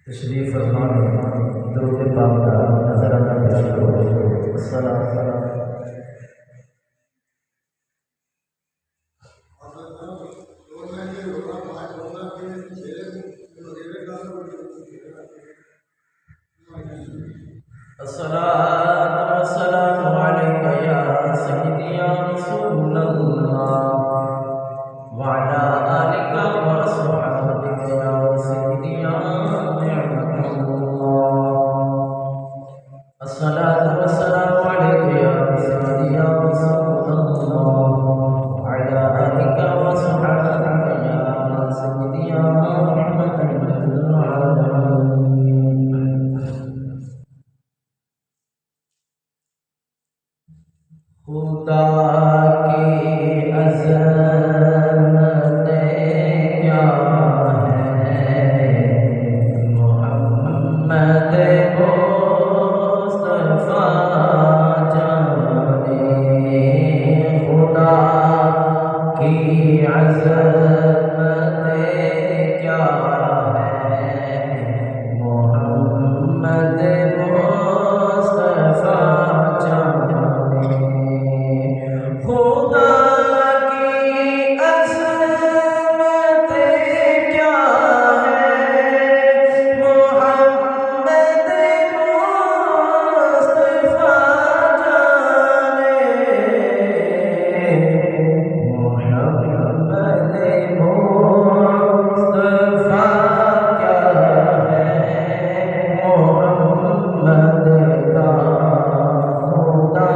تشریف فرما درود پاک کا نظرانہ پیش کرو۔ السلام الصلاة والسلام عليك يا سيدي يا رسول الله وعلى آلك وأصحابك يا سيدي يا نعمة الله. الصلاة والسلام عليك يا سيدي يا رسول الله وعلى آلك وأصحابك يا سيدي يا رحمة للعالمين. خدا کی عظمت کیا ہے محمد مصطفیٰ جانے. خدا کی عظمت کیا ہے محمد مصطفیٰ جانے. خدا کی عظمت کیا ہے محمد مصطفیٰ جانے. محمد مصطفیٰ کیا ہے محمد کا خدا جانے. خدا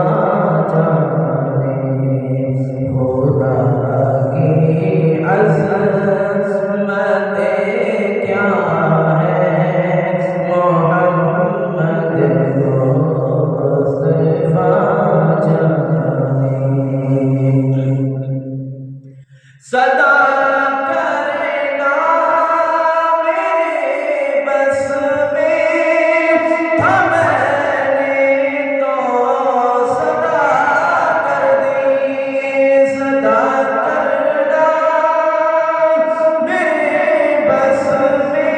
کی عظمت کیا ہے محمد مصطفیٰ جانے. صدا کرنا میرے بس میں تھا، میں نے تو صدا کر دی. صدا کرنا میرے بس میں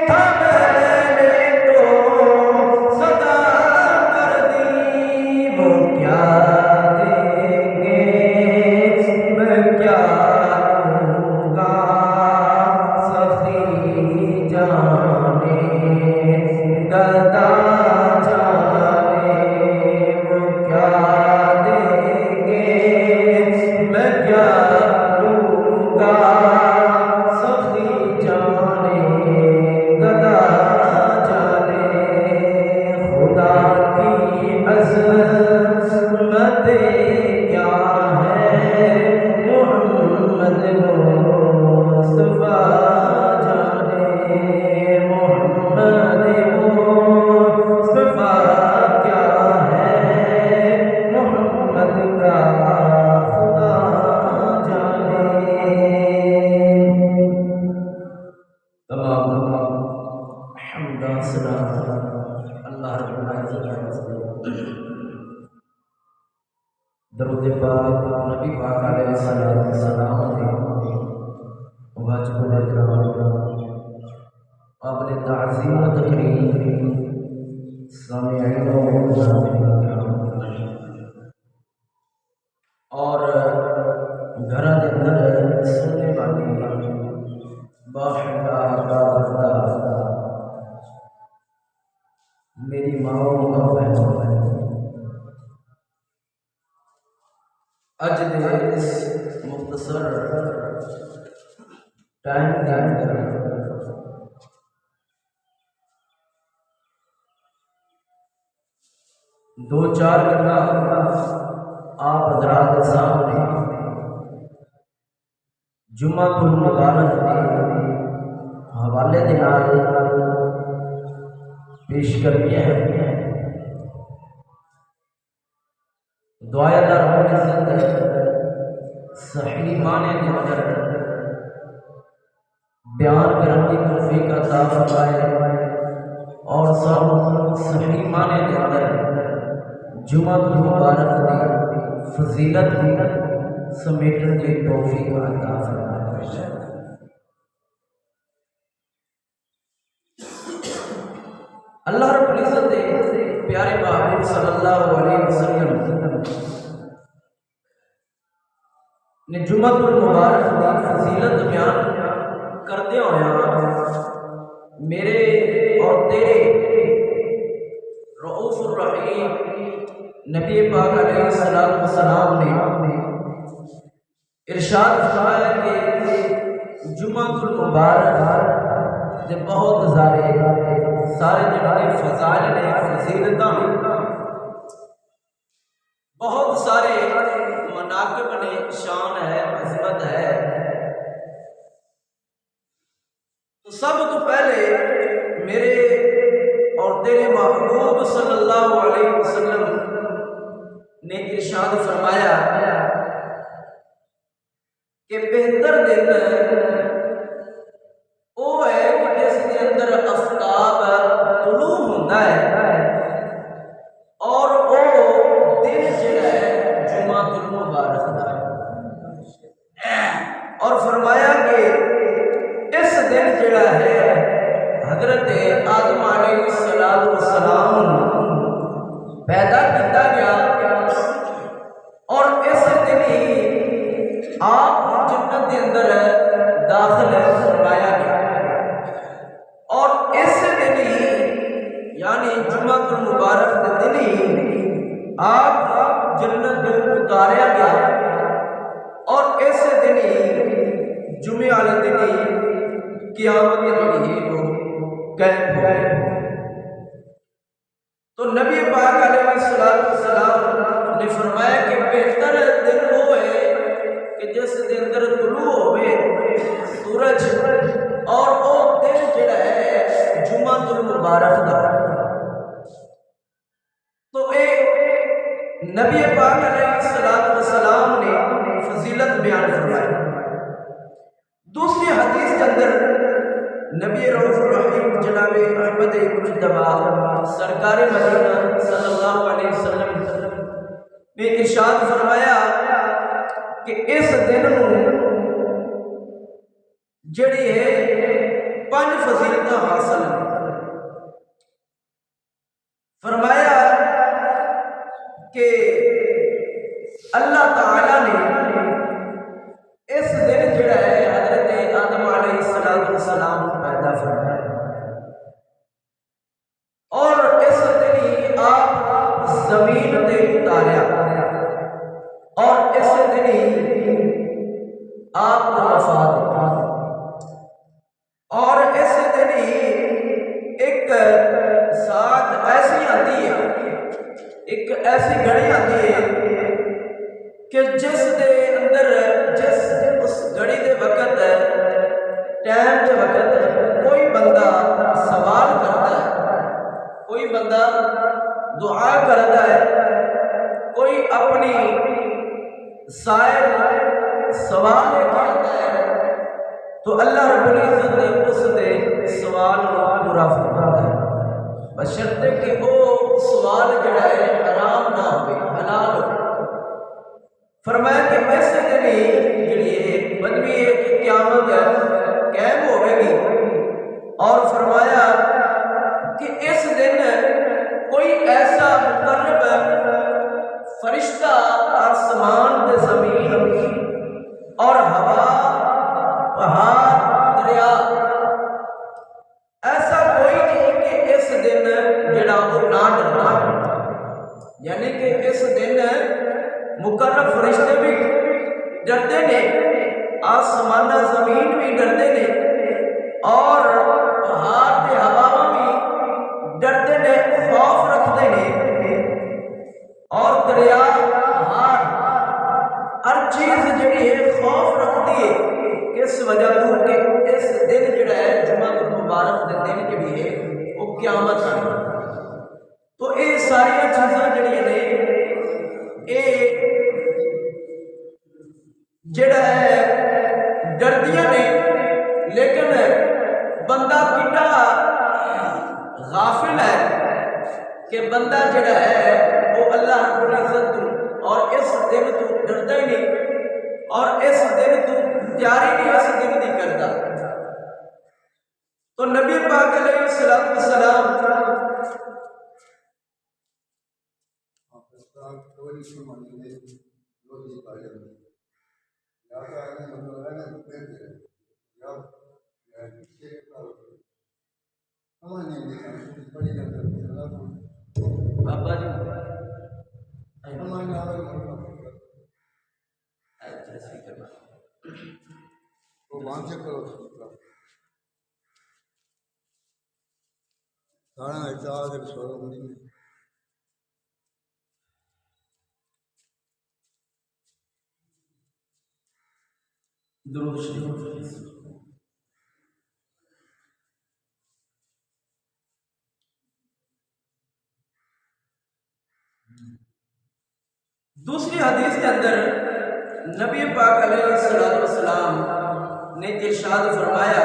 تھا، میں نے تو صدا کر دی. وہ کیا دیں گے میں کیا دوں گا سخی جانے گدا جانے. وہ کیا دیں گے میں کیا دوں گا سخی جانے گدا جانے. خدا کی عظمت کیا ہے محمد مصطفیٰ جانے. محمد مصطفیٰ کیا ہے محمد کا خدا جانے. تمام حمد و ثنا اللہ رب العزت کے درود پاک نبی پاک علیہ الصلوۃ والسلام واجب الاکرام قابل تعظیم و تکریم سامعین و ناظرین اور گھر دے اندر سننے والی باحیا باوردہ میری ماؤں اور بہنوں، اج دے اس مختصر ٹائم کے اندر دو چار گھنٹہ آپ حضرات کے سامنے جمعہ المبارک کے حوالے کے نال پیش کرنی ہے. دعائے اللہ رب العزت صحیح معنی کے اندر بیان کرنے کی توفیق عطا فرمائے اور سب صحیح معنی کے اندر جمعہ المبارک کی فضیلت بھی سمیٹن کی توفیق عطا فرمائے. اللہ رب العزت دے پیارے محبوب صلی اللہ علیہ وسلم نے جمعہ المبارک دی فضیلت بیان کردے ہوئے میرے اور تیرے رؤوف الرحیم نبی پاک علیہ السلام نے ارشاد فرمایا کہ جمعہ المبارک دے بہت سارے جڑے فضائل نے فضیلتاں بہت سارے مناقب نے شان ہے عظمت ہے. تو سب تو پہلے میرے اور تیرے محبوب صلی اللہ علیہ وسلم نے ارشاد فرمایا کہ بہتر دن وہ ہے کہ جس کے اندر آفتاب طلوع ہوتا ہے اور وہ دن جڑا ہے جمعہ المبارک دا ہے. اور فرمایا کہ اس دن جڑا ہے حضرت آدم علیہ السلام پیدا کیتا گیا اور اس دن ہی آپ جنت کے اندر داخل فرمایا گیا اور اس دن ہی یعنی جمعہ المبارک کے دن ہی آپ جنت میں اتاریا گیا اور اس دن ہی جمعے والے دن ہی قیامت جڑی ہے وہ قائم ہو گئی. تو نبی پاک علیہ السلام نے فرمایا کہ بہتر دن وہ ہے کہ جس کے اندر طلوع ہوئے سورج اور وہ دن جڑا ہے جمعہ المبارک دا. تو اے نبی پاک علیہ السلام نے فضیلت بیان فرمائی. دوسری حدیث کے اندر نبی رؤوف الرحیم جناب احمد مجتبیٰ سرکار مدینہ صلی اللہ علیہ وسلم نے ارشاد فرمایا کہ اس دن جڑی ہے 5 فضیلت حاصل ہیں. فرمایا کہ اللہ تعالی نے اس دن جڑا ہے حضرت آدم علیہ السلام پیدا فرمایا اور اس دن ہی آپ زمین تے اتاریا اور اس دن ہی آپ کو وفات اور اس دن ہی ایک ساتھ ایسی آتی ہے ایک ایسی گھڑی آتی ہے کہ جس دے اندر جس اس گھڑی دے وقت ٹائم دے وقت کوئی بندہ سوال کرتا ہے کوئی بندہ دعا کرتا ہے کوئی اپنی سائر سوال کرتا ہے تو اللہ رب العزت نے اس دے سوال کو پورا فرماتا ہے بشرطے کہ وہ سوال جڑا ہے حرام نہ ہو حلال ہو. فرمایا کہ ایسے دن ہی جڑی بدوی ہے کہ قیامت قائم ہوے گی اور فرمایا کہ اس دن کوئی ایسا مقرب فرشتہ آسمان دے زمین اور ہوا پہاڑ دریا ایسا کوئی نہیں کہ اس دن جڑا وہ نہ ڈرنا یعنی کہ اس دن مقرب فرشتے بھی ڈرتے نے آسمان زمین بھی ڈرتے نے اور پہاڑ تے ہوا بھی ڈرتے نے خوف رکھتے نے اور دریا پہاڑ ہر چیز جڑی ہے خوف رکھتی ہے اس وجہ تو کہ اس دن جڑا ہے جمعہ المبارک دے دن جڑی ہے وہ قیامت آنی. تو یہ ساری چیزاں جڑی نے یہ جڑا ہے ڈردیاں نے لیکن بندہ کتنا غافل ہے کہ بندہ جڑا ہے وہ اللہ رب العزت اور اس دن تو ڈرتا ہی نہیں اور اس دن تو تیاری نہیں اس دن نہیں کرتا. تو نبی پاک علیہ السلام بابا جی درود شریف۔ دوسری حدیث کے اندر نبی پاک علیہ السلام نے ارشاد فرمایا،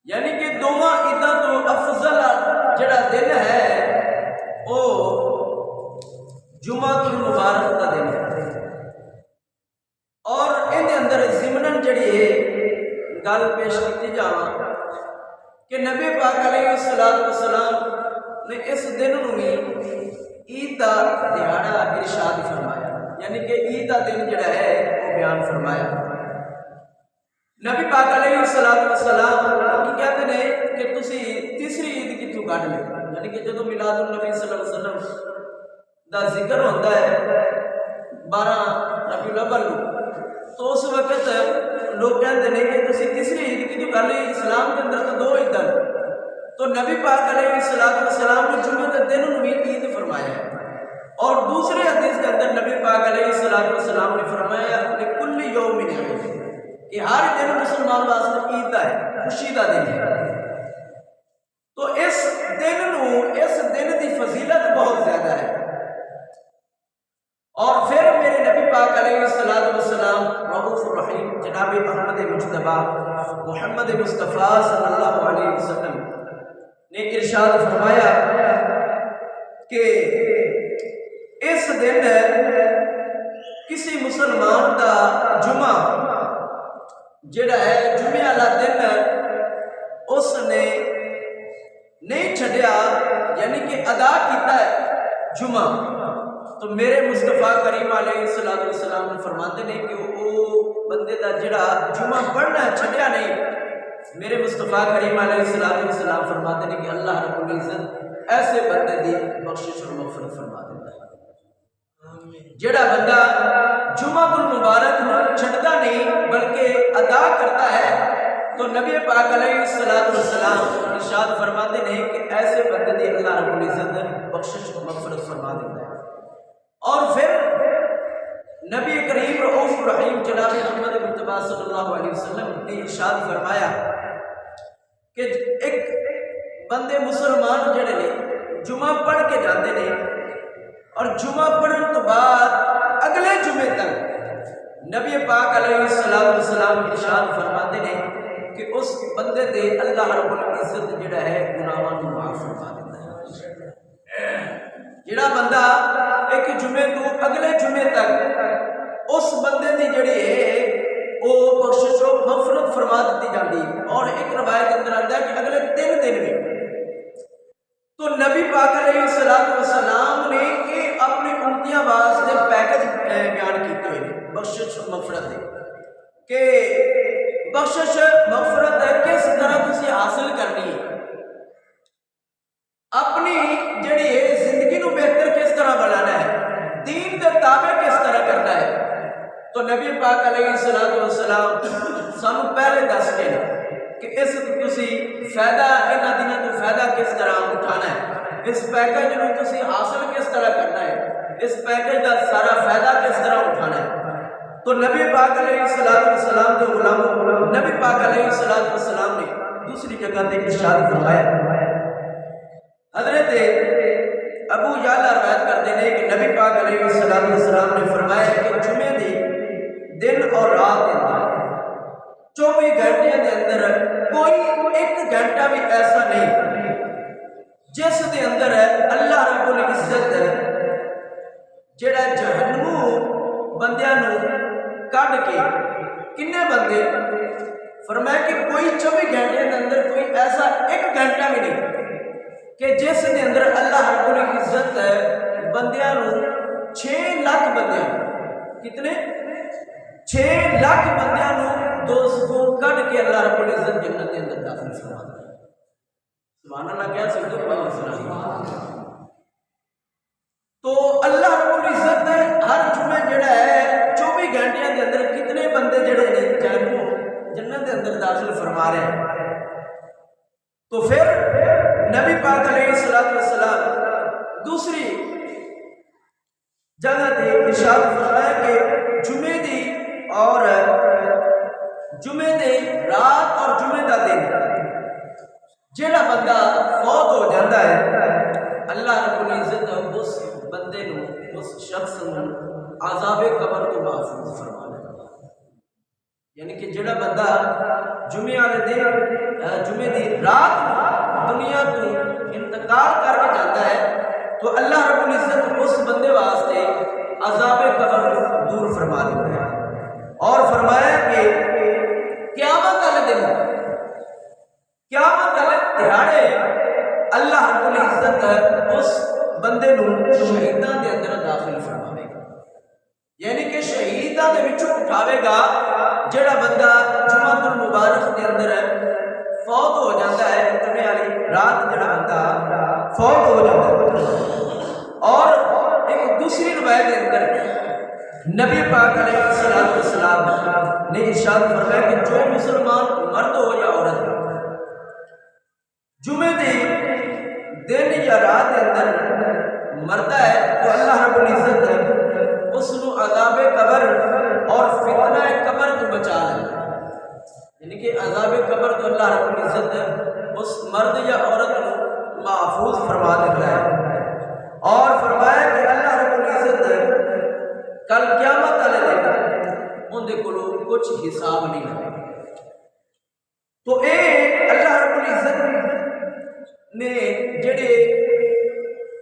یعنی کہ دونوں عیداں تو افضل جڑا دن ہے وہ جمعہ المبارک کا دن ہے، اور ان اندر ضمناً جڑی ہے گل پیش کی جاواں کہ نبی پاک علیہ السلام نے اس دن نوں بھی عید کا دہاڑا ارشاد فرمایا، یعنی کہ عید کا دن جڑا ہے وہ بیان فرمایا۔ نبی پاک علیہ السلام کی کہتے ہیں کہ تسی تیسری عید کتوں کٹ لے، یعنی کہ جدو میلاد النبی صلی اللہ علیہ وسلم دا ذکر ہوتا ہے 12 ربیع الاول، تو اس وقت لوگ کہتے ہیں کہ تسی تیسری عید کتوں کر لی، اسلام کے اندر تو 2 عیداں، تو نبی پاک علیہ السلام نے جمعہ کے دن بھی عید فرمایا ہے، اور دوسرے حدیث کے اندر نبی پاک علیہ السلام نے فرمایا لکل یوم عید، کہ ہر دن مسلمان واسطے عید ہے، خوشی کا دن ہے۔ تو اس دن کی فضیلت بہت زیادہ ہے، اور پھر میرے نبی پاک علیہ السلام رؤوف الرحیم جناب محمد مجتبیٰ محمد مصطفیٰ صلی اللہ علیہ وسلم نے ارشاد فرمایا کہ اس دن کسی مسلمان کا جمعہ جڑا ہے جمعہ والا دن اس نے نہیں چھڈیا، یعنی کہ ادا کیتا ہے جمعہ، تو میرے مصطفیٰ کریم علیہ السلام نے فرماتے ہیں کہ وہ بندے دا جڑا جمعہ پڑھنا ہے چھڈیا نہیں، میرے مصطفیٰ کریم علیہ السلام فرماتے ہیں کہ اللہ رب العزت ایسے بندے دی بخشش اور مغفرت فرما دیتا ہے۔ جڑا بندہ جمعہ المبارک چھڑتا نہیں بلکہ ادا کرتا ہے، تو نبی پاک علیہ السلام ارشاد فرماتے ہیں کہ ایسے بندے دی اللہ رب العزت بخشش اور مغفرت فرما دیتا ہے۔ اور پھر نبی کریم رؤوف الرحیم جناب محمد مصطفیٰ صلی اللہ علیہ وسلم نے ارشاد فرمایا کہ ایک بندے مسلمان جڑے نے جمعہ پڑھ کے جاتے ہیں، اور جمعہ پڑھن تو بعد اگلے جمعے تک نبی پاک علیہ السلام ارشاد فرماتے ہیں کہ اس بندے دے اللہ رب العزت جڑا ہے گناہاں نوں معاف فرما دیتا ہے۔ جڑا بندہ ایک جمعے تو اگلے جمعے تک اس بندے دی جڑی ہے وہ بخشش و مغفرت فرما دیتی جاتی، اور ایک روایت اندر آتا ہے کہ اگلے 3 دن میں، تو نبی پاک علیہ السلام نے یہ اپنی امتیاں واسطے پیکج بیان کیتے ہوئے بخشش و مغفرت دے، کہ بخشش مغفرت کس طرح تسی حاصل کرنی ہے، اپنی جڑی ہے زندگی نو بہتر کس طرح بنانا ہے، دین کے تابع کس طرح کرنا ہے، تو نبی پاک علیہ السلام سانو پہلے دس کے کہ اس تسی فائدہ انہاں دنوں تو فائدہ کس طرح اٹھانا ہے، اس پیکج نو تسی حاصل کس طرح کرنا ہے، اس پیکج کا سارا فائدہ کس طرح اٹھانا ہے۔ تو نبی پاک علیہ السلام کے غلاموں نبی پاک علیہ السلام نے دوسری جگہ تے ارشاد فرمایا، حضرت ابو یعلا روایت کرتے ہیں کہ نبی پاک علیہ السلام نے فرمایا کہ جمعے دی دن اور رات کے اندر 24 گھنٹے کے اندر کوئی ایک گھنٹہ بھی ایسا نہیں جس کے اندر اللہ رب العزت جڑا جہنموں بندیاں نو کڈ کے کنے بندے فرمایا کہ 24 گھنٹے کے اندر کوئی ایسا ایک گھنٹہ بھی نہیں کہ جس کے اندر اللہ رب العزت بندیاں 6 لاکھ بندیاں کتنے 6 لاکھ بندیاں دوستوں کٹ کے اللہ رب العزت جنت کے اندر داخل فرما دے. سبحان اللہ کیا سکتے ہو. تو اللہ رب العزت ہر جمعے جڑا ہے 24 گھنٹے کے اندر کتنے بندے جڑے ہیں جنت کے اندر داخل فرما رہے ہیں. تو پھر نبی پاک علیہ السلام دوسری جگہ تے ارشاد فرمایا کہ جمعے دی اور جمعے دی رات اور جمعے دا دن جڑا بندہ فوت ہو جاتا ہے اللہ رب العزت اس بندے نو اس شخص نو عذاب قبر تو محفوظ فرما لیتا. یعنی کہ جڑا بندہ جمعے والے دن جمعے دی رات دنیا تو انتقال کر کے جاتا ہے تو اللہ رب العزت اس بندے واسطے عذاب قبر دور فرما دیتا ہے. اور فرمایا کہ قیامت والے دن قیامت والے دہاڑے اللہ رب العزت اس بندے نو شہیداں دے اندر داخل فرماوے گا. یعنی کہ شہیداں دے وچوں اٹھاوے گا جڑا بندہ جمعۃ المبارک دے اندر فوت ہو جاتا ہے جمعے والی رات جڑا بندہ فوت ہو جاتا ہے. اور ایک دوسری روایت کے اندر نبی پاک علیہ السلام نے ارشاد فرمایا کہ جو مسلمان مرد ہو یا عورت جمعے دے دن یا رات کے اندر مرتا ہے تو اللہ رب العزت اس نو عذاب قبر اور فتنہ قبر تو بچا لے. یعنی کہ عذاب قبر تو اللہ رب العزت اس مرد یا عورت کو محفوظ فرما دیتا ہے. اور فرمایا کہ اللہ رب العزت کل قیامت والے دن ان دے کولو کچھ حساب نہیں لگے. تو اے اللہ رب العزت نے جڑے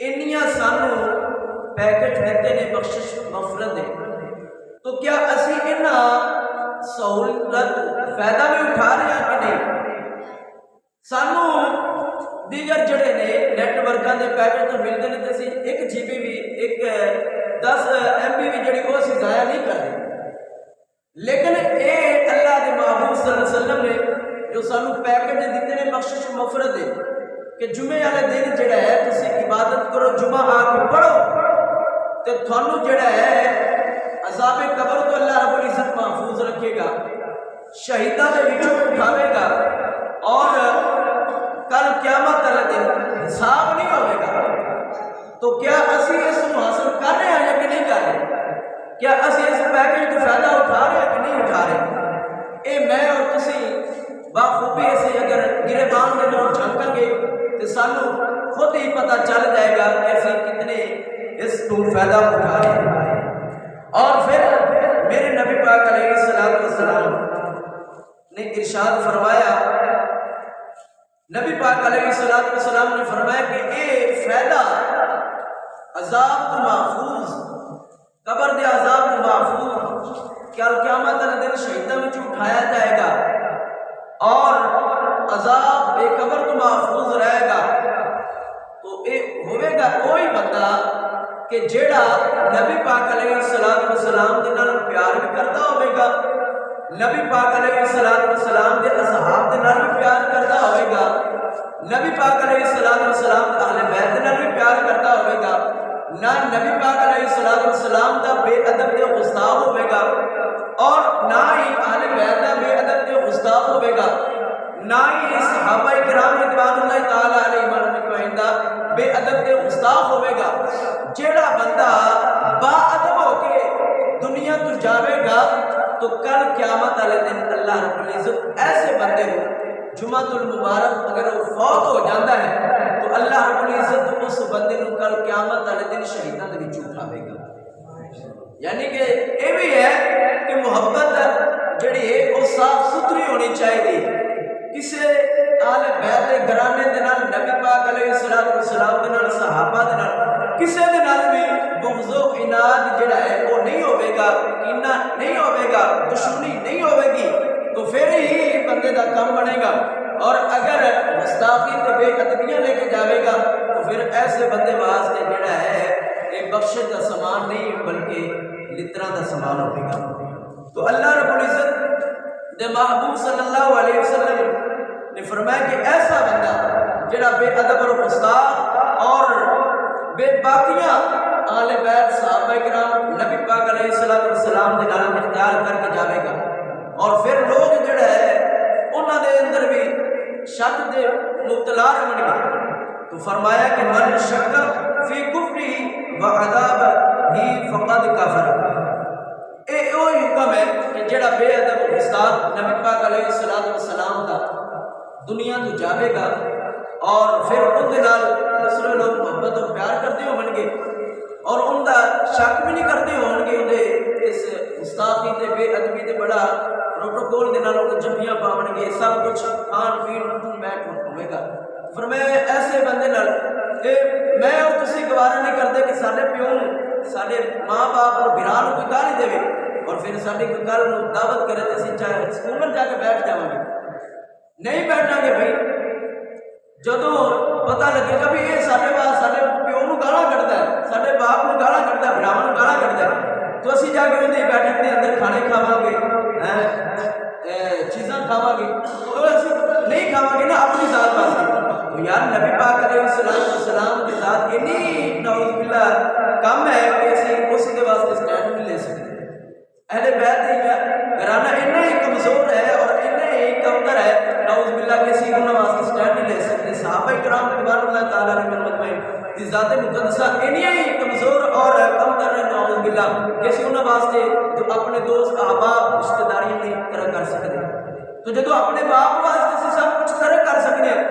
انیاں سانو پیکٹ دیتے نے بخشش مغفرت دے تو کیا اسی انہاں سہولت فائدہ بھی اٹھا رہے ہیں کہ نہیں. سانو دیگر جڑے نے نیٹ ورکاں دے پیکٹ تو ملتے ہیں تے ایک جی بی بھی ایک 10 MB بھی جڑی وہ اسی ضائع نہیں کرتے. لیکن اے اللہ دے محبوب صلی اللہ علیہ وسلم نے جو سانو پیکٹ دیتے نے بخشش مغفرت دے کہ جمعے والے دن جڑا ہے تسی عبادت کرو جمعہ آ کے پڑھو تے تھانو جڑا ہے عذاب قبر تو اللہ رب العزت محفوظ رکھے گا شہیداں دے وچوں اٹھاوے گا اور کل قیامت والے دن حساب نہیں ہوے گا. تو کیا اسی اس کو حاصل کر رہے ہیں یا کہ نہیں کر رہے؟ کیا اسی اس پیکج کا فائدہ اٹھا رہے ہیں کہ نہیں اٹھا رہے؟ اے میں اور تسی باخوبی سے اگر گریبان میں جو جھنکیں گے تو سانو خود ہی پتہ چل جائے گا کہ اسی کتنے اس کو فائدہ اٹھا رہے ہیں. اور پھر میرے نبی پاک علیہ السلام نے ارشاد فرمایا نبی پاک علیہ السلام نے فرمایا کہ اے فائدہ عذاب تو محفوظ قبر دے عذاب تو محفوظ کیا قیامت والے دن شہیداں وچ اٹھایا جائے گا اور عذاب بے قبر تو محفوظ رہے گا. تو اے ہوئے گا کوئی بندہ کہ جیڑا نبی پاک علیہ السلام دے نال پیار بھی کرتا ہوئے گا نبی پاک علیہ السلام دے اصحاب دے نال بھی پیار کرتا ہوئے گا نبی پاک علیہ السلام دے اہل بیت دے نال بھی پیار کرتا ہوئے گا نہ نبی پاک علیہ السلام دا بے ادب دے گستاخ ہوئے گا اور نہ ہی اہل بیت دا بے ادب دے گستاخ ہوئے گا نہ ہی صحابہ کرام رضوان اللہ تعالی علیہم اجمعین دا بے ادب دے گستاخ ہوئے گا. جیڑا بندہ با ادب ہو کے دنیا تو جاوے گا تو کل قیامت والے دن اللہ رب العزت ایسے بندے کو جمعۃ المبارک اگر وہ فوت ہو جاتا ہے تو اللہ رب العزت اس بندے کو کل قیامت والے دن شہیداں دے وچ اٹھاوے گا. یعنی کہ یہ بھی ہے کہ محبت جڑی ہے وہ صاف ستھری ہونی چاہیے. کسی آل بیت دے گھرانے دے نال نبی پاک علیہ السلام دے نال صحابہ دے نال کسی دے نال بھی بغض و عناد جڑا ہے وہ نہیں ہوے گا کینہ نہیں ہوے گا دشمنی نہیں ہوے گی تو پھر ہی بندے دا کام بنے گا. اور اگر گستاخی تے بے ادبیاں لے کے جاوے گا تو پھر ایسے بندے واسطے جڑا ہے یہ بخشش کا سامان نہیں بلکہ لترا کا سامان ہوگا۔ تو اللہ رب العزت دے محبوب صلی اللہ علیہ وسلم نے فرمایا کہ ایسا بندہ جڑا بے ادب اور گستاخ اور بے باقیاں آل بیت صحابہ کرام نبی پاک علیہ السلام کے نام اختیار کر کے جاوے گا اور پھر لوگ جڑا ہے انہاں دے اندر بھی شک دے مبتلا رہن گے تو فرمایا کہ من شک فی کفری و عذاب ہی فقد کفر۔ اے وہی حکم ہے کہ جڑا بے ادب و گستاخ نبی پاک علیہ السلام دا دنیا تو جاوے گا اور پھر ان دے نال دوسرے لوگ محبت اور پیار کرتے ہون گے اور ان دا شک بھی نہیں کرتے ہون گے انہیں اس گستاخی تے بے ادبی تے بڑا پروٹوکول دے نال ان جبیاں پاون گے سب کچھ کھان پین اٹھن بیٹھ ہوئے گا۔ فرمایا ایسے بندے نال کہ میں اور تسی گوارا نہیں کرتے کہ سارے پیو سارے ماں باپ اور بھرا نو کوئی گالی دے اور پھر ساری کوئی گل دعوت کرے تو اسی چاہے سکول جا کے بیٹھ جاؤں گے، نہیں بیٹھا گے بھائی۔ جدو پتہ لگے گا بھی یہ سارے بعد سارے پیو نو گالا کٹتا ہے، سارے باپ نو گالا کٹتا ہے، بھراواں نو گالا کٹتا ہے، تو اسی جا کے اندر بیٹھک کے اندر کھانے کھاواں گے، چیزاں کھاواں گے، تو اسی نہیں کھاواں گے نا اپنی ذات واسطے۔ تو یار نبی پاک علیہ السلام کے ساتھ اتنی نعوذ باللہ کم ہے کہ اسی اس کے واسطے اسٹینڈ نہیں لے سکتے۔ اہل بیت گھرانہ اتنا ہی کمزور ہے اور اتنا ہی کمتر ہے نعوذ باللہ کہ اسی انہاں واسطے اسٹینڈ نہیں لے سکتے۔ صحابہ کرام رضوان اللہ تعالیٰ علیہ مجمعین دی ذات مقدسہ اتنی ہی کمزور اور کمتر ہے نعوذ باللہ کہ اسی انہاں واسطے جو اپنے دوست احباب رشتہ داریاں نہیں طرح کر سکتے۔ تو جدو اپنے باپ واسطے سب کچھ طرح کر سکتے ہیں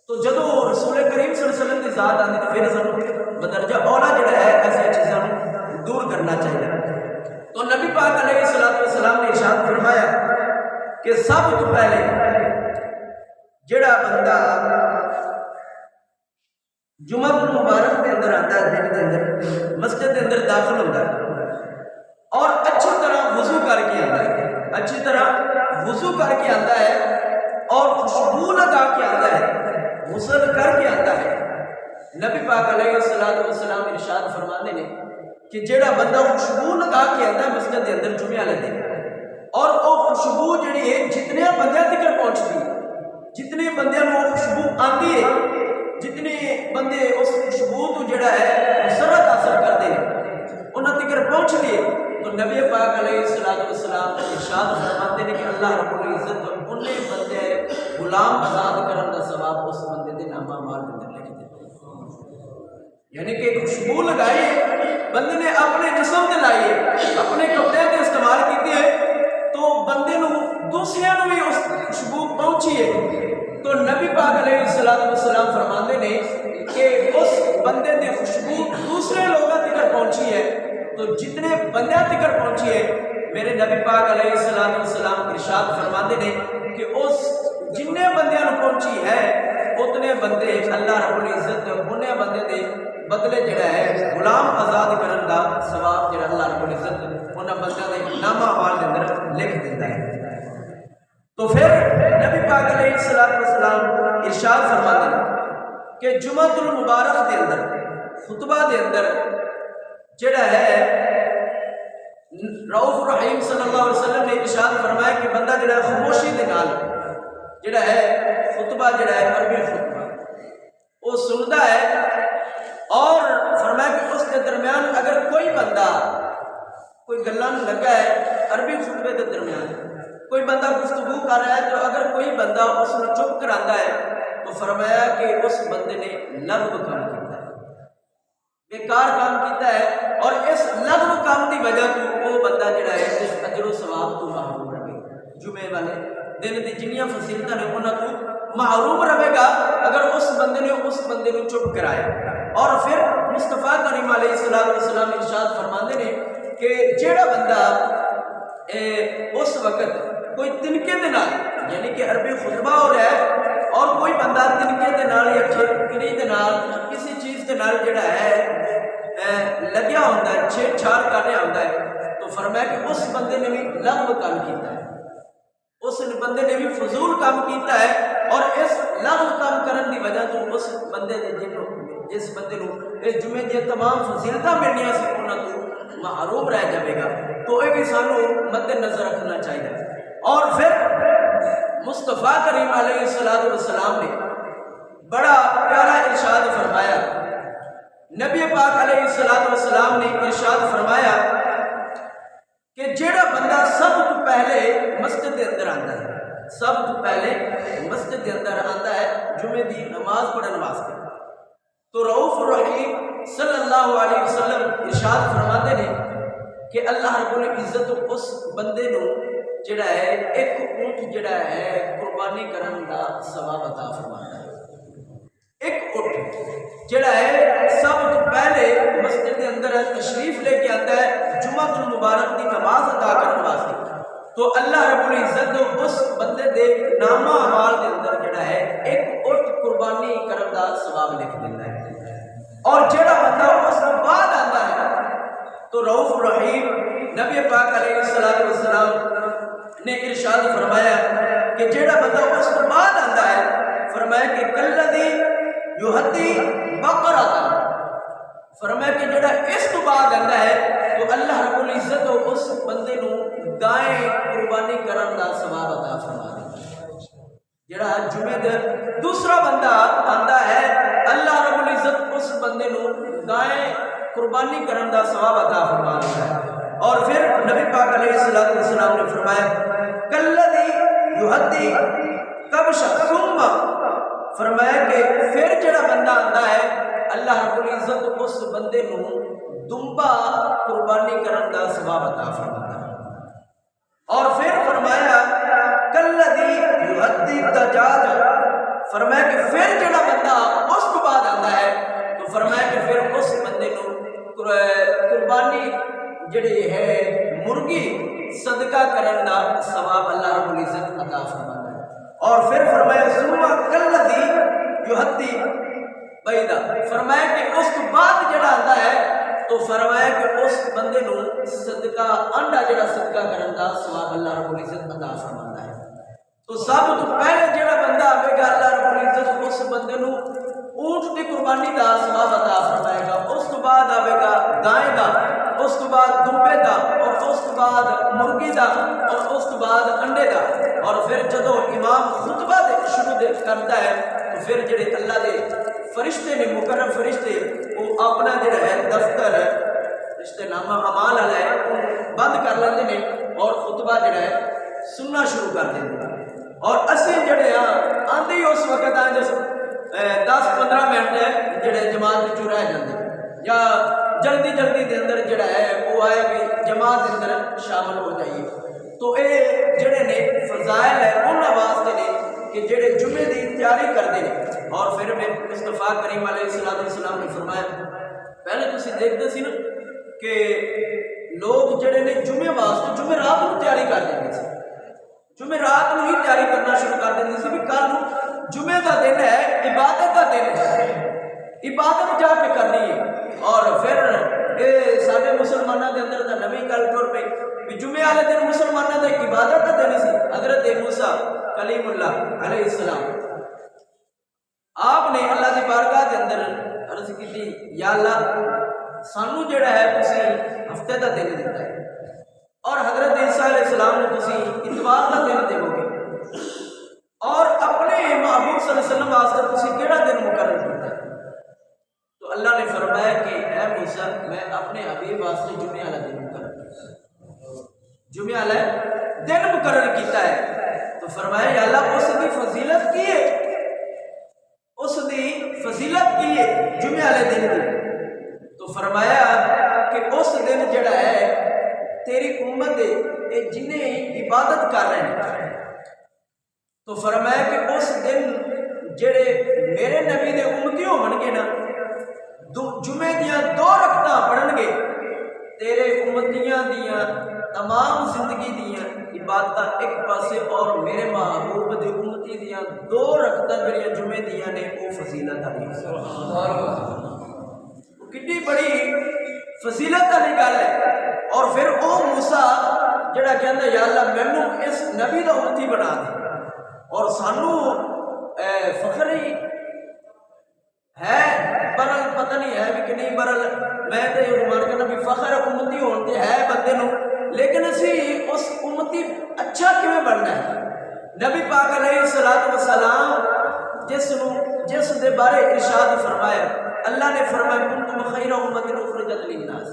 تو جدو رسول کریم صلی اللہ علیہ وسلم کی ذات آتی تو پھر سانو بدرجہ اولا جڑا ہے ایسے چیزوں دور کرنا چاہیے۔ تو نبی پاک علیہ السلام نے ارشاد فرمایا کہ سب تو پہلے جڑا بندہ جمعہ المبارک کے اندر آتا ہے دن کے اندر مسجد کے اندر داخل ہوتا ہے اور اچھی طرح وضو کر کے آتا ہے، اچھی طرح وضو کر کے آتا ہے اور خوشبو لگا کے آتا ہے، غسل کر کے آتا ہے، نبی پاک علیہ السلام ارشاد فرماتے ہیں کہ جیڑا بندہ خوشبو لگا کے آتا ہے مسجد کے اندر جمعے والے دن اور وہ خوشبو جڑی ہے جتنے بندیاں تک پہنچتی ہے، جتنے بندیاں وہ خوشبو آتی ہے، جتنے بندے اس خوشبو تو جڑا ہے مسرت حاصل کرتے ہیں انہاں تک پہنچتی ہے تو نبی پاک علیہ السلام ارشاد فرماتے ہیں کہ اللہ رب العزت انہیں بندے غلام آزاد کرن دا ثواب اس بندے دے نامہ مال اندر لکھ دیتے، یعنی کہ خوشبو لگائی بندے نے اپنے جسم تے لائی اپنے کپڑے تے استعمال کیتی ہے تو بندے نو دوسرے نو بھی اس خوشبو پہنچی ہے۔ تو نبی پاک علیہ السلام فرماتے ہیں کہ اس بندے دی خوشبو دوسرے لوگوں تک پہنچی ہے تو جتنے بندے تک پہنچی ہے میرے نبی پاک علیہ السلام ارشاد فرماتے ہیں کہ اس جننے بندیاں نو پہنچی ہے اتنے بندے اللہ رب العزت انہیں بندے دے بدلے جڑا ہے غلام آزاد کرن دا ثواب جڑا اللہ رب العزت انہاں بندیاں دے نامہ اعمال دے اندر لکھ دیندا ہے۔ تو پھر نبی پاک علیہ السلام ارشاد فرماتے ہیں کہ جمعہ المبارک دے اندر خطبہ دے اندر جڑا ہے رؤوف الرحیم صلی اللہ علیہ وسلم نے ارشاد فرمایا کہ بندہ جڑا خاموشی دے نال جڑا ہے خطبہ جڑا ہے عربی خطبہ وہ سنتا ہے اور فرمایا کہ اس کے درمیان اگر کوئی بندہ کوئی گلان لگا ہے عربی خطبے کے درمیان کوئی بندہ گفتگو کر رہا ہے تو اگر کوئی بندہ اس کو چپ کراتا ہے تو فرمایا کہ اس بندے نے لغو کام کیتا ہے، بیکار کام کیتا ہے اور اس لغو کام کی وجہ تو وہ بندہ جڑا ہے اس اجر و ثواب تو محروم رہے، جمعے والے دن دی جنیاں فضیلتاں نے انہاں تو محروم رہے گا اگر اس بندے نے اس بندے کو چپ کرایا۔ اور پھر مصطفیٰ کریم علیہ السلام ارشاد فرماتے ہیں کہ جیڑا بندہ اس وقت کوئی تنکے دے نال یعنی کہ عربی خطبہ ہو رہا ہے اور کوئی بندہ تنکے دے نال یا چھڑکڑی دے نال کسی چیز دے نال جڑا ہے لگیا ہوتا ہے چھیڑ چھاڑ کرنے ہوتا ہے تو فرمایا کہ اس بندے نے بھی لغو کام کیتا ہے، اس بندے نے بھی فضول کام کیتا ہے اور اس لغو کام کرن دی وجہ تو اس بندے نے جس بندے نو اس جمعے دی تمام فضیلتاں ملنیاں سی انہاں تو محروم رہ جائے گا. تو یہ بھی سانو مد نظر رکھنا چاہیے. اور پھر مصطفیٰ کریم علیہ السلام نے بڑا پیارا ارشاد فرمایا. نبی پاک علیہ السلام نے ارشاد فرمایا کہ جیڑا بندہ سب تو پہلے مسجد کے اندر آتا ہے, سب تو پہلے مسجد کے اندر آتا ہے جمعے دی نماز پڑھنے واسطے, تو رؤوف الرحیم صلی اللہ علیہ وسلم ارشاد فرماتے ہیں کہ اللہ رب العزت اس بندے نو جڑا ہے ایک اونٹ جڑا ہے قربانی کرن دا ثواب عطا فرماتا ہے. ایک اونٹ جڑا ہے سب تو پہلے مسجد کے اندر تشریف لے کے آتا ہے جمعہ المبارک دی نماز ادا کرنے واسطے, تو اللہ رب العزت اس بندے دے نامہ اعمال کے اندر جڑا ہے ایک اونٹ قربانی کرن دا ثواب لکھ دیتا ہے. اور جڑا بندہ اس کے بعد آتا ہے تو رؤوف الرحیم نبی پاک علیہ السلام نے ارشاد فرمایا کہ جڑا بندہ اس کے بعد آتا ہے فرمایا کہ کلذی یہدی بقرۃ, فرمایا کہ جڑا اس کے بعد آتا ہے تو اللہ رب العزت اس بندے نو گائے قربانی کرن دا ثواب عطا فرما دیتا ہے. جڑا جمعے دن دوسرا بندہ آتا ہے اللہ رب العزت اس بندے نو گائے قربانی کرن دا ثواب عطا فرما دیتا ہے. اور پھر نبی پاک علیہ السلام نے فرمایا کلذی یہدی کبش ثم, فرمایا کہ پھر جڑا بندہ آتا ہے اللہ رب العزت اس بندے نو دمبا قربانی کرن دا ثواب عطا فرماتا ہے. اور پھر فرمایا کلذی یہدی دجاج, فرمایا کہ پھر جڑا بندہ اس کے بعد آتا ہے تو فرمایا کہ پھر اس بندے نو قربانی جڑی ہے مرغی صدقہ کرن دا ثواب اللہ رب العزت عطا فرماتا ہے. اور پھر فرمایا ثم کلذی یہدی بیدا, فرمایا کہ اس کے بعد جڑا آتا ہے تو فرمایا کہ اس بندے نو صدقہ انڈا جڑا صدقہ کرن دا ثواب اللہ رب العزت عطا فرماتا ہے. تو سب تو پہلے جڑا بندہ آئے گا اللہ رب العزت اس بندے نو اونٹ کی قربانی دا ثواب عطا فرمائے گا. اس کے بعد آئے گا گائے دا, اس کے بعد دمبے دا, اور اس کے بعد مرغی دا, اور اس کے بعد انڈے دا. اور پھر جدو امام خطبہ شروع کرتا ہے تو پھر جڑے اللہ دے فرشتے نے مقرر فرشتے وہ اپنا جڑا ہے دفتر رشتے نامہ اعمال والا ہے بند کر لیتے ہیں اور خطبہ جڑا ہے سننا شروع کر دیتے ہیں. اور اسی جڑے ہاں آندے ہی اس وقت آ جس 10-15 منٹ جڑے جماعت چ رہ جاتے یا جلدی دے اندر جڑا ہے وہ آئے بھی جماعت کے اندر شامل ہو جائیے. تو یہ جڑے نے فضائل ہے انہوں واسطے نے کہ جڑے جمعے دی تیاری کرتے ہیں. اور پھر میں مصطفیٰ کریم علیہ السلام نے فرمایا پہلے تسی دیکھتے سی نا کہ لوگ جڑے نے جمعے واسطے جمعے رات کو تیاری کر دیں سی, جمعے رات کو ہی تیاری کرنا شروع کر دیں سی بھی کل جمعے کا دن ہے, عبادت کا دن ہے, عبادت جا کے کرنی ہے. اور پھر یہ سارے مسلمانوں کے اندر تو نویں گل ٹر پی بھی جمعے والے دن مسلمانوں کا عبادت کا دن سی. حضرت موسیٰ کلیم اللہ علیہ السلام آپ نے اللہ کی بارگاہ کے اندر عرض کی یا اللہ سانو جڑا ہے تسی ہفتے کا دن دیتا ہے اور حضرت عیسیٰ علیہ السلام نے تسی اتوار کا دن دو گے, اور اپنے محبوب صلی اللہ علیہ وسلم واسطے تسی کیڑا دن مقرر کرتا ہے. تو اللہ نے فرمایا کہ اے موسیٰ میں اپنے حبیب واسطے جمعے والا دن مقرر کرتا ہے, جمعے والا دن مقرر کیتا ہے. تو فرمایا یا اللہ اس کی فضیلت کی ہے, اس دی فضیلت کی ہے جمعے والے دن کی. تو فرمایا کہ اس دن جڑا ہے تیری امت ہے جنہیں عبادت کر رہے ہیں, تو فرمایا کہ اس دن جڑے میرے نبی دے امتی ہون گے نا جمعے دیاں 2 رکعتاں پڑھن گے, تیرے امتیاں دیاں تمام زندگی دیاں عبادت ایک پاسے اور میرے محبوب دے امتی دیاں 2 رکعتاں جڑیاں جمعے دیاں نے وہ فضیلت والی کتنی بڑی فضیلت والی گل ہے. اور پھر وہ موسیٰ جڑا کہندا یا اللہ مینوں اس نبی دا امتی بنا دے اور سانو فخر ہی ہے برل پتہ نہیں ہے بھی کہ نہیں برل میں تے یہ مان کرنا بھی فخر امتی ہون تے ہے بندے نو لیکن اسی اس امتی اچھا کیویں بننا ہے نبی پاک علیہ الصلوۃ والسلام جس دے بارے ارشاد فرمایا اللہ نے فرمایا کنتم خیر امت اخرجت للناس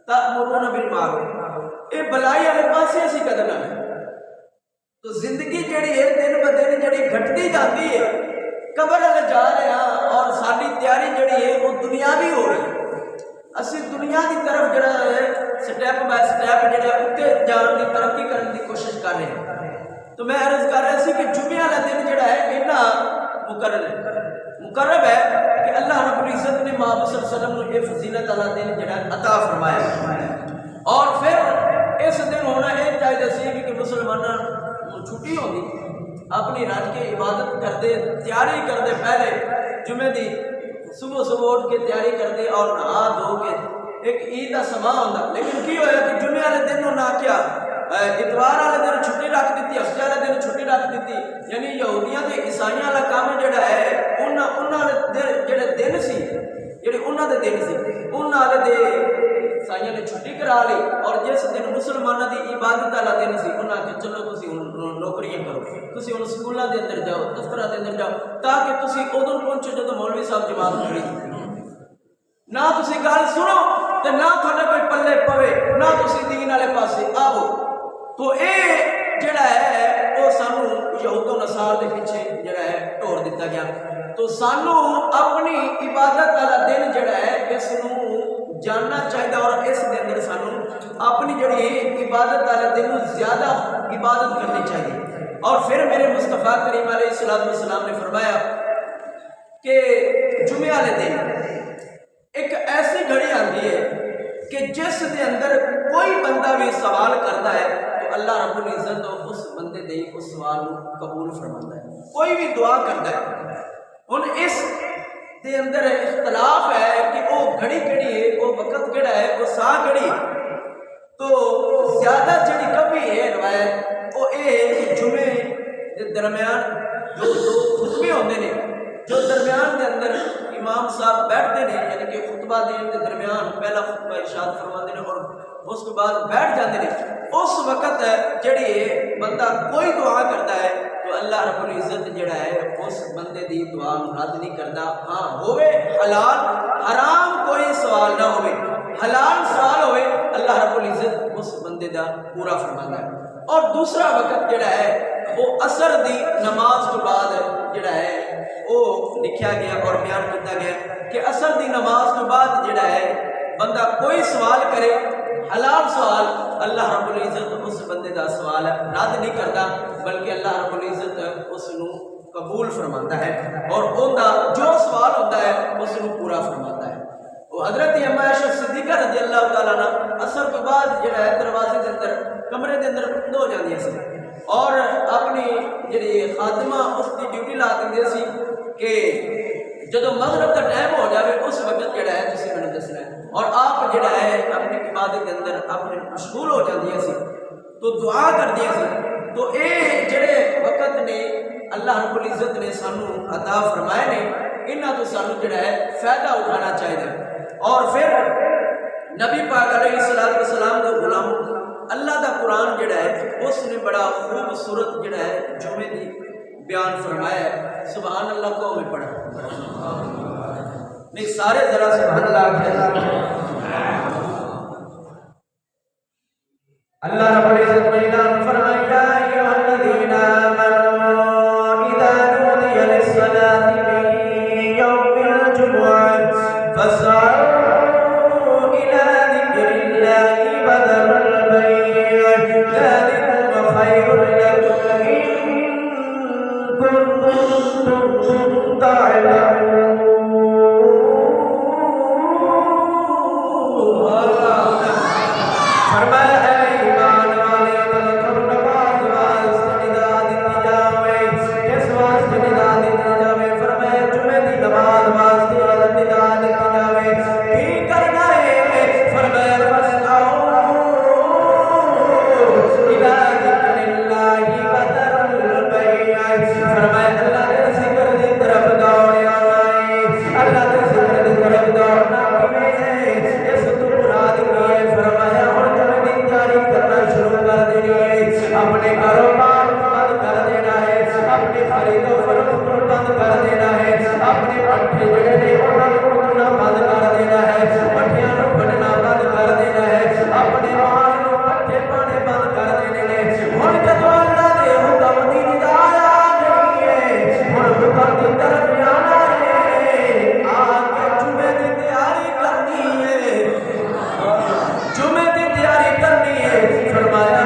تأمرون بالمعروف اے بلائی والے پاسے اسی قدم ہے تو زندگی جڑی ہے دن ب دن جڑی گھٹتی جاتی ہے قبر والے جا رہے ہیں اور ساری تیاری جڑی ہے وہ دنیاوی ہو رہی ہے اسی دنیا کی طرف جڑا ہے سٹیپ بائی سٹیپ جڑا اتنے جان کی ترقی کرنے کی کوشش کر رہے ہیں تو میں عرض کر رہا سی کہ جمعہ والا دن جڑا ہے اتنا مقرب ہے کہ اللہ رب العزت نے محمد صلی اللہ علیہ وسلم نے یہ فضیلت والا دن جڑا عطا فرمایا اور پھر اس دن ہونا یہ چاہیے سی کہ مسلمانوں چھٹی ہوگی اپنی رج کے عبادت کرتے تیاری کرتے پہلے جمعے دی صبح صبح اٹھ کے تیاری کرتے اور نہا دھو کے ایک عید کا سما ہوتا لیکن کی ہوا کہ جمعے والے دن انہوں نے کیا اتوار والے دن چھٹی رکھ دیتی ہفتے والے دن چھٹی رکھ دیتی یعنی یہودیاں تے عیسائیاں والا کام جڑا ہے انہوں جڑے دن سی جڑے انہوں دے دن سی انہوں دے عیسائیاں نے چھٹی کرا لی اور جس دن مسلمانوں دی عبادت والا دن سی انہوں نے چلو تسی نوکریاں کرو تسی ہن سکولاں دے اندر جاؤ دفتراں دے اندر جاؤ تاکہ تسی ادوں پہنچو جدوں مولوی صاحب جماعت کھڑی نہ تسی گل سنو تے نہ تھوڑے کوئی پلے پوے نہ تسی دین والے پاسے آو تو اے جڑا ہے وہ سانو یہود و نصارا دے پیچھے جڑا ہے ٹور دیتا گیا تو سانو اپنی عبادت والا دن جڑا ہے اس نو جاننا چاہیے اور اس دے اندر سانو اپنی جڑی عبادت والے دن زیادہ عبادت کرنی چاہیے اور پھر میرے مصطفیٰ کریم علیہ السلام نے فرمایا کہ جمعے والے دن ایک ایسی گھڑی آتی ہے کہ جس دے اندر کوئی بندہ بھی سوال کرتا ہے تو اللہ رب العزت اس بندے دے اس سوال قبول فرماتا ہے کوئی بھی دعا کرتا ہے ہن اس دے اندر اختلاف ہے کہ وہ گھڑی کیڑی ہے وہ وقت کیڑا ہے وہ سا گھڑی تو زیادہ جڑی کبھی ہے روایت وہ یہ ہے کہ جمعے دے درمیان جو خطبے ہوندے نے جو درمیان دے اندر امام صاحب بیٹھتے ہیں یعنی کہ خطبہ دین کے درمیان پہلا خطبہ ارشاد فرماتے ہیں اور اس کے بعد بیٹھ جاتے ہیں اس وقت جڑی بندہ کوئی دعا کرتا ہے تو اللہ رب العزت جڑا ہے اس بندے دی دعا رد نہیں کرتا ہاں ہوئے حلال حرام کوئی سوال نہ ہوئے حلال سوال ہوئے اللہ رب العزت اس بندے دا پورا فرماتا ہے اور دوسرا وقت جڑا ہے وہ عصر دی نماز کے بعد جڑا ہے وہ لکھا گیا اور بیان کیا گیا کہ عصر دی نماز کے بعد جڑا ہے بندہ کوئی سوال کرے حلال سوال اللہ رب العزت اس بندے دا سوال رد نہیں کرتا بلکہ اللہ رب العزت اس نو قبول فرماتا ہے اور اوندا جو سوال ہوتا ہے اس نو پورا فرماتا ہے وہ حضرت اما عائشہ صدیقہ رضی اللہ تعالیٰ عنہ عصر کے بعد جڑا ہے دروازے کے اندر کمرے کے اندر بند ہو جاندی سی اور اپنی جڑی خادمہ اس کی ڈیوٹی لا دے سی کہ جدو مغرب کا ٹائم ہو جائے اس وقت جڑا ہے تسی میں نے دسنا ہے اور آپ جڑا ہے اپنی عبادت کے اندر اپنے مشغول ہو جاندی سی تو دعا کر دیا سی تو اے جڑے وقت نے اللہ رب العزت نے سانو عطا فرمائے نے انہاں تو سانو جڑا ہے فائدہ اٹھانا چاہیے اور پھر نبی پاک علیہ السلام کے غلام اللہ دا قرآن جڑا ہے اس نے بڑا خوبصورت جڑا ہے جمعے دی بیان فرمایا ہے سبحان اللہ کو میں پڑھا نہیں سارے ذرا سبحان اللہ کہہ اللہ رب العزت نے اعلان فرمایا یا ایھا الذین آمنوا اذا نودی للصلاۃ من یوم الجمعۃ فاسعوا الی ذکر اللہ وذروا البیع ذلکم خیر لکم ان کنتم تعلمون اپنی خرید و فروخت بند کر دینا ہے، اپنے پٹھے جڑے نے انہاں نوں کٹنا بند کر دینا ہے، پٹھیاں نوں کٹنا بند کر دینا ہے، اپنے مال نوں پٹھے پانے بند کر دینے نے۔ ہن جدوں اللہ دے حکم دی ندا آ گئی ہے، ہن حکم دی طرف آنا ہے، آ کے جمعے دی تیاری کرنی ہے، جمعے دی تیاری کرنی ہے۔ فرمایا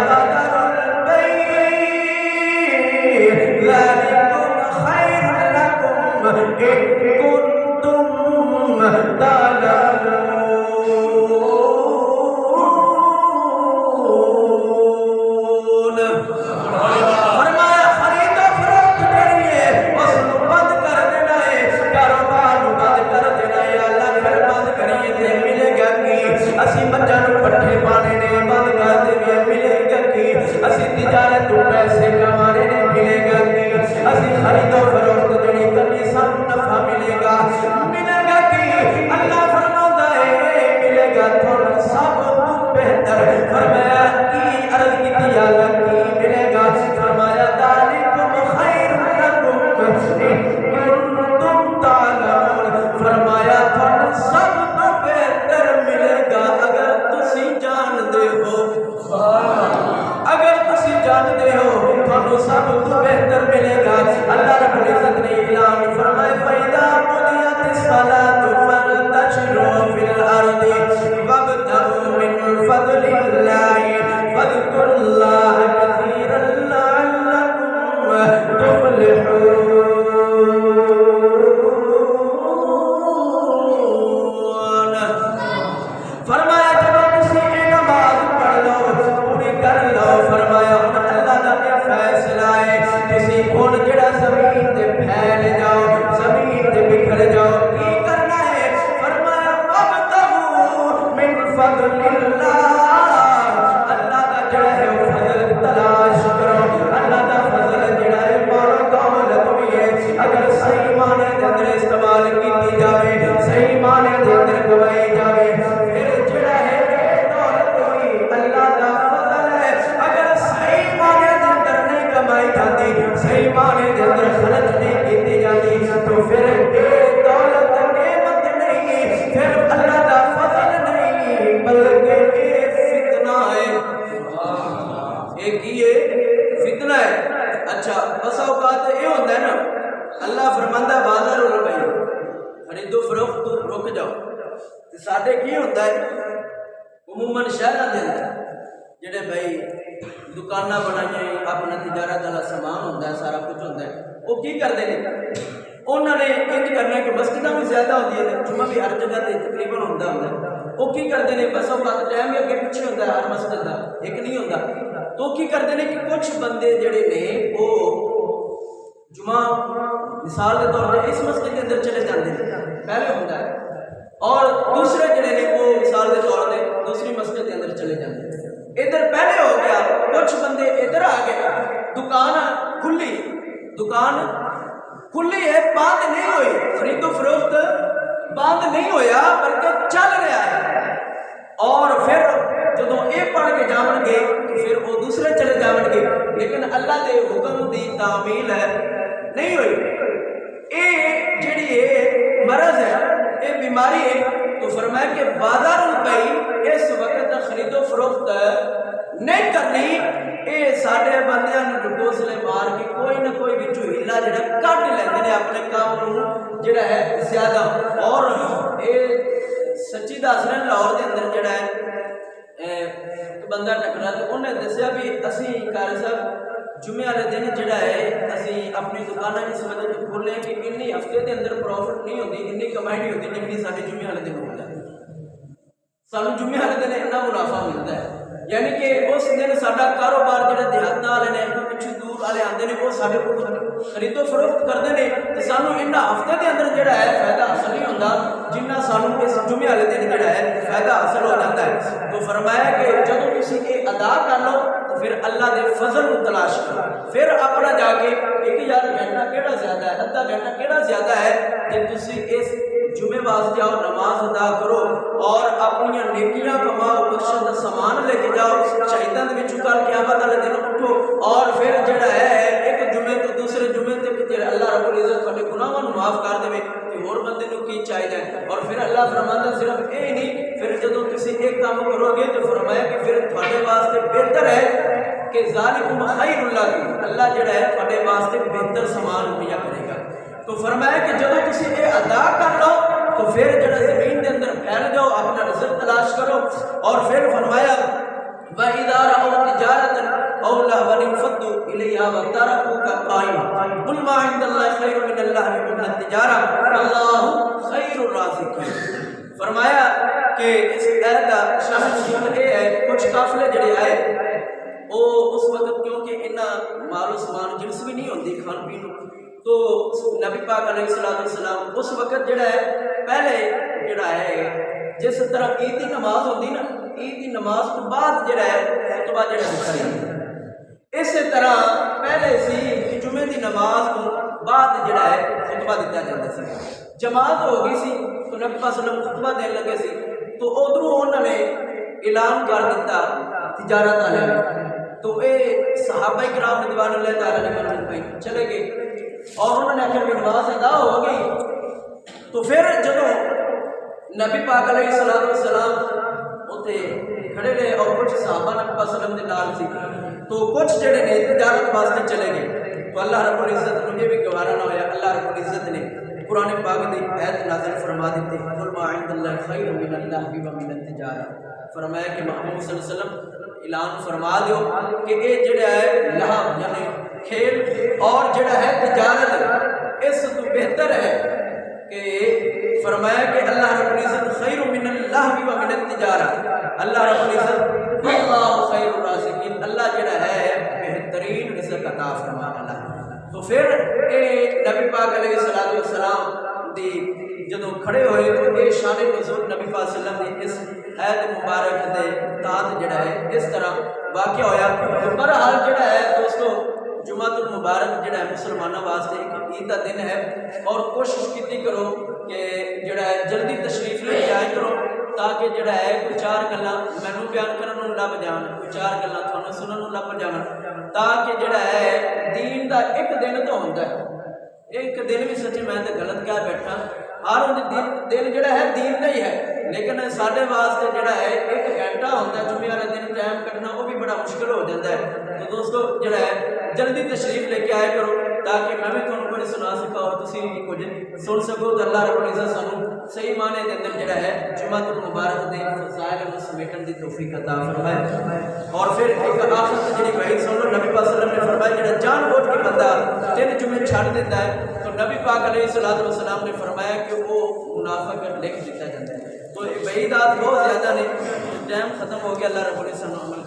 ساڈے کی ہوتا ہے عموماً شہراں دے اندر جڑے بھائی دکاناں بنائیاں اپنا تجارت والا سامان ہوتا ہے سارا کچھ ہوتا ہے وہ کی کرتے ہیں انہوں نے انج کرنا کہ مسجداں بھی زیادہ ہوتی ہیں جمعہ بھی ہر جگہ تے تقریباً ہوتا ہے وہ کی کرتے ہیں بس اوقات ٹائم بھی اگے پیچھے ہوتا ہے ہر مسجد کا ایک نہیں ہوتا تو کی کرتے ہیں کہ کچھ بندے جڑے نے وہ جمعہ مثال کے طور پر اس مسجد کے اندر چلے جاتے ہیں پہلے ہوتا ہے اور دوسرے جڑے نے وہ مثال کے طور پر دوسری مسجد کے اندر چلے جاتے ہیں ادھر پہلے ہو گیا کچھ بندے ادھر آ گئے دکان کھلی ہے بند نہیں ہوئی خرید و فروخت بند نہیں ہویا بلکہ چل رہا ہے اور پھر جدو یہ پڑھ کے جان گے تو پھر وہ دوسرے چلے جان گے لیکن اللہ کے حکم کی تعمیل ہے نہیں ہوئی یہ جڑی مرض ہے یہ بیماری ہے تو فرمایا کہ بازار البئی اس وقت خرید و فروخت نہیں کرنی یہ سارے بندیاں ڈکوسلے مار کے کوئی نہ کوئی بچوں ہلا جڑا کٹ لیندے نے اپنے کام کو جڑا ہے زیادہ اور یہ سچی دس رہے لاہور کے اندر جڑا ہے بندہ ٹکرا تو انہیں دسیا بھی اسی قاری صاحب جمعے والے دن جڑا ہے اسی اپنی دکانیں اس وجہ سے کھولے کہ انی ہفتے کے اندر پروفٹ نہیں ہوتی انی کمائی نہیں ہوتی جتنی سارے جمعے والے دن ہوتا ہے سانو جمعے والے دن اتنا منافع ملتا ہے یعنی کہ اس دن ساڈا کاروبار جڑے دیہات والے نے پچھو دور والے آتے ہیں وہ سارے خرید و فروخت کرتے ہیں تو سانو ان ہفتے کے اندر جڑا ہے فائدہ حاصل نہیں ہوتا جنہ سانو اس جمعے والے دن جڑا ہے فائدہ حاصل ہو جاتا ہے تو فرمایا کہ جب تسی یہ ادا کر لو تو پھر اللہ دے فضل کو تلاش کرو پھر اپنا جا کے ایک یار گھنٹہ کیڑا زیادہ ہے ادھا گھنٹہ کیڑا زیادہ ہے کہ تسی اس جمعے واسطے جاؤ نماز ادا کرو اور اپنی نیکیاں کماؤ بخشش کا سامان لے کے جاؤ شہیداں دے وچوں کر قیامت والے دن اٹھو اور پھر جڑا ہے ایک جمعے تو دوسرے جمعے تے معاف کر دے کہ اور بندے نو کی چاہیے. اور پھر اللہ فرماتا صرف یہ نہیں, پھر جدو تسی ایک کام کرو گے تو فرمایا کہ پھر تھوڑے واسطے بہتر ہے کہ ذالکم خیر لکم, اللہ جڑا ہے تھوڑے واسطے بہتر سامان مہیا کرے گا. تو فرمایا کہ جب تسی یہ ادا کر لو تو پھر جڑا زمین کے اندر پھیل جاؤ, اپنا رزق تلاش کرو. اور پھر فرمایا وَإِذَا رَأَوْا تِجَارَةً أَوْ لَهْوًا انفَضُّوا إِلَيْهَا وَتَرَكُوكَ قَائِمًا قُلْ مَا عِندَ اللَّهِ خَيْرٌ مِنَ اللَّهْوِ وَمِنَ التِّجَارَةِ وَاللَّهُ خَيْرُ الرَّازِقِينَ. فرمایا کہ اس آیت کا شان نزول یہ ہے, کچھ قافلے جڑے آئے وہ اس وقت کیونکہ انہاں مال و سامان جنس بھی نہیں ہوندی کھان پین, تو نبی پاک علیہ السلام اس وقت جڑا ہے پہلے جڑا ہے جس طرح عید کی نماز ہوتی نا, عید کی نماز تو بعد جڑا ہے خطبہ جڑا دتا جاتا ہے, اسی طرح پہلے سی جمعے کی نماز تو بعد جڑا ہے خطبہ دتا جاتا سی. جماعت ہو گئی سی تو نبی پاک صلی اللہ علیہ وسلم خطبہ دین لگے سی, تو ادھروں انہوں نے اعلان کر دیتا تجارت والے, تو اے صحابہ کرام رضوان اللہ تعالی علیہم پہ چلے گئے اور انہوں نے آخر نماز ادا ہو گئی. تو پھر جدو نبی پاک علیہ السلام اتنے کھڑے رہے اور کچھ صحابہ نبی پاک صلی اللہ علیہ وسلم کے نال سی, تو کچھ جڑے نے تجارت واسطے چلے گئے. تو اللہ رب العزت نے یہ بھی گوارا نہ ہویا, اللہ رب العزت نے قرآن پاک دی آیت نازل فرما دیتے قُلْ مَا عِندَ اللَّهِ خَيْرٌ مِنَ اللَّهْوِ وَمِنَ التِّجَارَةِ. فرمایا کہ محمد صلی اللہ علیہ وسلم اعلان فرما دیو کہ یہ جڑا ہے لہو یعنی کھیل اور جڑا ہے تجارت اس تو بہتر ہے کہ فرمایا کہ اللہ رب العزت خیر من اللہو ومن التجارہ, اللہ رب العزت اللہ خیر الرازقین, اللہ جڑا ہے بہترین رزق عطا فرمانے والا ہے. تو پھر نبی پاک علیہ السلام دی جدو کھڑے ہوئے تو یہ شان نزول نبی پاک صلی اللہ علیہ وسلم دی اس عید مبارک دے تحت جڑا ہے اس طرح واقع ہویا. بہرحال جڑا ہے دوستو جمعۃ المبارک جڑا ہے مسلمانوں واسطے ایک عید کا دن ہے, اور کوشش کیتی کرو کہ جڑا ہے جلدی تشریف لے کے آئے کرو تاکہ جڑا ہے کوئی چار گلاں مینوں بیان کرن نوں لب جان, کوئی چار گلاں تھانوں سنن نوں لب جان, تاکہ جڑا ہے دین دا ایک دن تو ہوندا ہے. ایک دن بھی سچے میں تے غلط کہہ بیٹھا, ہر دن جڑا ہے دین دا ہی ہے, لیکن سارے واسطے جڑا ہے ایک گھنٹہ ہوتا ہے جمعے والے دن ٹائم کٹنا وہ بھی بڑا مشکل ہو جاتا ہے. تو دوستو جڑا ہے جلدی تشریف لے کے آئے کرو تاکہ میں بھی تھانوں کچھ سنا سکا اور تسی بھی کچھ سن سکو. تو اللہ رب العزت سانوں صحیح معنی دے اندر جڑا ہے جمعۃ المبارک دے فضائل نوں سمیٹن دی توفیق عطا فرمائے. اور پھر ایک آخر جڑی وحی سن لو, نبی پاک صلی اللہ علیہ وسلم نے فرمایا جڑا جان بوجھ کے بندہ 3 جمعے چھڈ دیتا ہے تو نبی پاک علیہ السلام نے فرمایا کہ وہ منافق لکھ دیتا جاتا ہے. تو وعیدات بہت زیادہ نے, ٹائم ختم ہو گیا. اللہ رب العزت